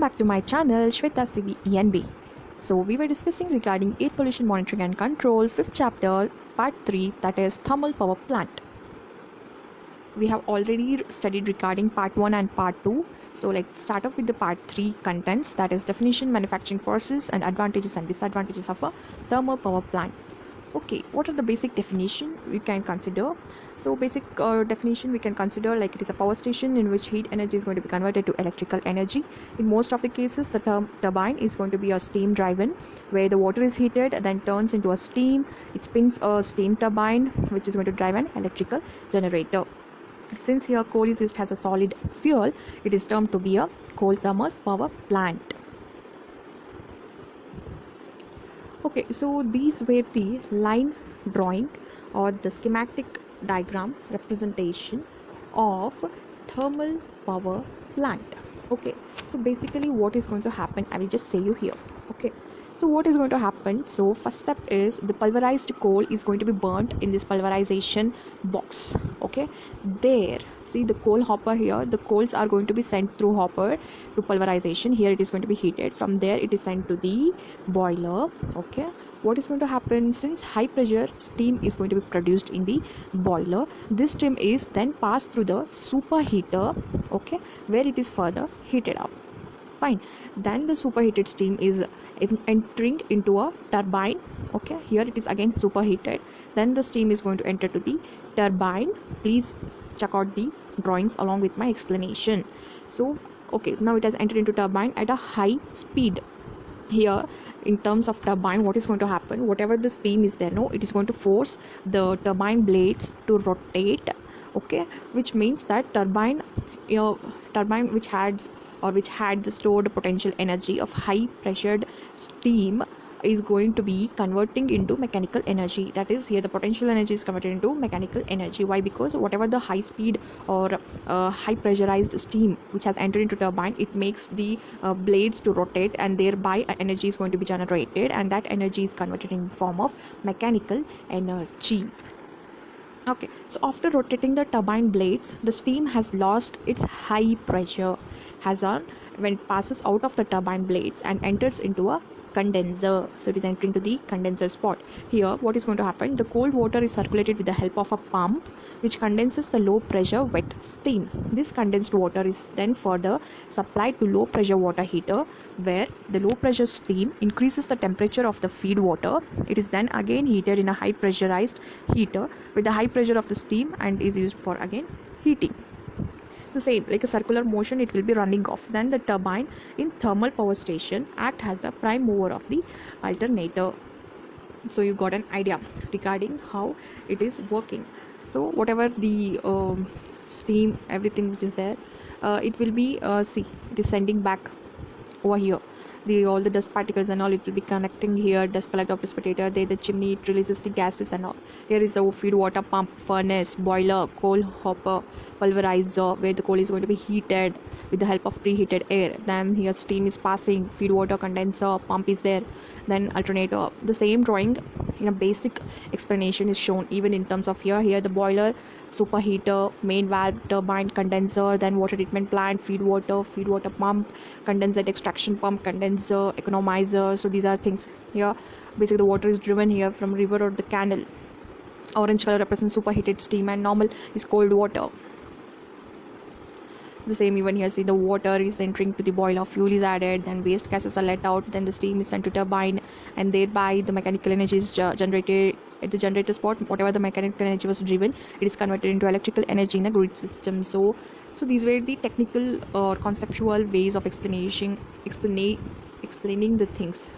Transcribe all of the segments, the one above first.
back to my channel Shweta CV ENB. So we were discussing regarding air pollution monitoring and control, 5th chapter, part 3, that is thermal power plant. We have already studied regarding part 1 and part 2. So let's start off with the part 3 contents, that is definition, manufacturing process and advantages and disadvantages of a thermal power plant. Okay, what are the basic definition we can consider? So basic definition we can consider, like, it is a power station in which heat energy is going to be converted to electrical energy. In most of the cases, the turbine is going to be a steam driven, where the water is heated and then turns into a steam. It spins a steam turbine which is going to drive an electrical generator. Since here coal is used as a solid fuel, it is termed to be a coal thermal power plant. Okay, so these were the line drawing or the schematic diagram representation of thermal power plant. Okay, so basically what is going to happen, I will just say you here. Okay, so what is going to happen? So first step is the pulverized coal is going to be burnt in this pulverization box. Okay, there, see the coal hopper here, the coals are going to be sent through hopper to pulverization. Here it is going to be heated, from there it is sent to the boiler. Okay, what is going to happen? Since high pressure steam is going to be produced in the boiler, this steam is then passed through the superheater, okay, where it is further heated up. Fine, then the superheated steam is entering into a turbine. Okay, here it is again superheated, then the steam is going to enter to the turbine. Please check out the drawings along with my explanation. So okay, so now it has entered into turbine at a high speed. Here in terms of turbine, what is going to happen? Whatever the steam is there, no, it is going to force the turbine blades to rotate. Okay, which means that turbine which had the stored potential energy of high pressured steam is going to be converting into mechanical energy. That is, here the potential energy is converted into mechanical energy. Why? Because whatever the high speed or high pressurized steam which has entered into turbine, it makes the blades to rotate, and thereby energy is going to be generated, and that energy is converted in form of mechanical energy. Okay, so after rotating the turbine blades, the steam has lost its high pressure when it passes out of the turbine blades and enters into a condenser. So it is entering to the condenser spot. Here what is going to happen? The cold water is circulated with the help of a pump which condenses the low pressure wet steam. This condensed water is then further supplied to low pressure water heater, where the low pressure steam increases the temperature of the feed water. It is then again heated in a high pressurized heater with the high pressure of the steam and is used for again heating. The same, like a circular motion, it will be running off. Then the turbine in thermal power station act as a prime mover of the alternator. So you got an idea regarding how it is working. So whatever the steam, everything which is there, it will be see, it is sending back over here. All the dust particles and all, it will be connecting here. Dust collector, precipitator, there the chimney, it releases the gases and all. Here is the feed water pump, furnace, boiler, coal hopper, pulverizer, where the coal is going to be heated with the help of preheated air. Then here steam is passing, feed water, condenser, pump is there, then alternator. The same drawing in a basic explanation is shown even in terms of here the boiler, superheater, main valve, turbine, condenser, then water treatment plant, feed water pump, condensate extraction pump, condenser, economizer. So these are things here. Basically the water is driven here from river or the canal. Orange color represents superheated steam and normal is cold water. The same even here, see the water is entering to the boiler, fuel is added, then waste gases are let out, then the steam is sent to turbine, and thereby the mechanical energy is generated at the generator spot. Whatever the mechanical energy was driven, it is converted into electrical energy in a grid system. So these were the technical or conceptual ways of explaining the things.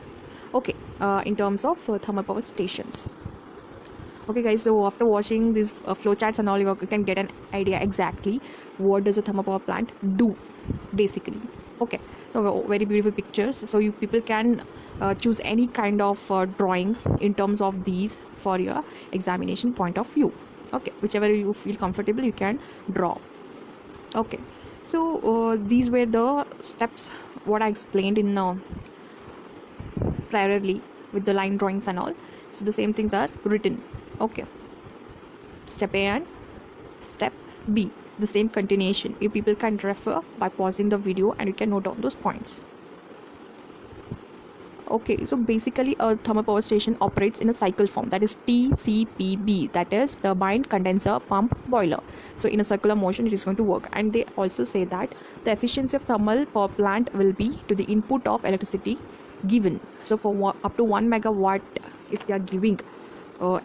Okay, in terms of thermal power stations. Okay guys, so after watching these flowcharts and all, you can get an idea exactly what does a thermal power plant do basically. Okay, so very beautiful pictures, so you people can choose any kind of drawing in terms of these for your examination point of view. Okay, whichever you feel comfortable you can draw. Okay, so these were the steps what I explained in priorly with the line drawings and all. So the same things are written. Okay, step A and step B. the same continuation. You people can refer by pausing the video and you can note down those points. Okay, so basically a thermal power station operates in a cycle form, that is TCPB, that is turbine condenser pump boiler. So in a circular motion it is going to work, and they also say that the efficiency of thermal power plant will be to the input of electricity given. So for up to 1 megawatt, if they are giving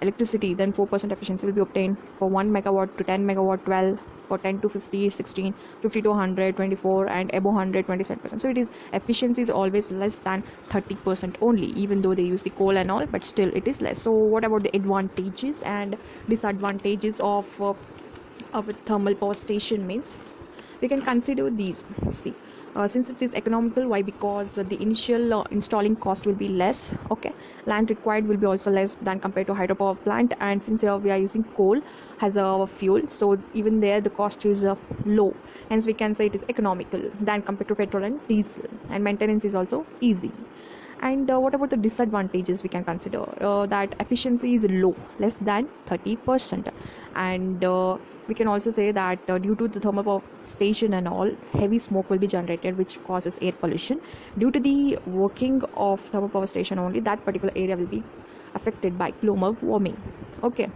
electricity, then 4% efficiency will be obtained. For 1 megawatt to 10 megawatt, 12. For 10 to 50, 16. 50 to 100, 24. And above 100, 27%. So it is efficiency is always less than 30% only, even though they use the coal and all, but still it is less. So what about the advantages and disadvantages of a thermal power station means? We can consider these. See, since it is economical, why? Because the initial installing cost will be less. Okay, land required will be also less than compared to hydropower plant, and since we are using coal as a fuel, so even there the cost is low, hence we can say it is economical than compared to petrol and diesel, and maintenance is also easy. And what about the disadvantages? We can consider that efficiency is low, less than 30%. And we can also say that due to the thermal power station and all, heavy smoke will be generated, which causes air pollution. Due to the working of thermal power station only, that particular area will be affected by global warming. Okay,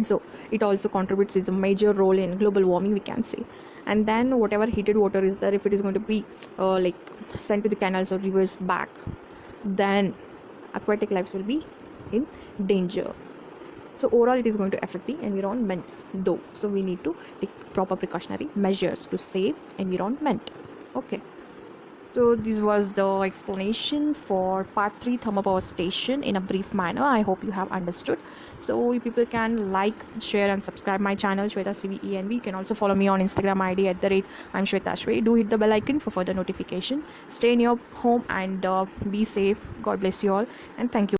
so it also contributes is a major role in global warming, we can say. And then whatever heated water is there, if it is going to be like sent to the canals or rivers back, then aquatic lives will be in danger. So overall it is going to affect the environment though, so we need to take proper precautionary measures to save environment. Okay, so this was the explanation for part 3 thermal power station in a brief manner. I hope you have understood. So you people can like, share and subscribe my channel Shweta CVENV. You can also follow me on Instagram ID at the rate I'm Shweta Shwe. Do hit the bell icon for further notification. Stay in your home and be safe. God bless you all, and thank you.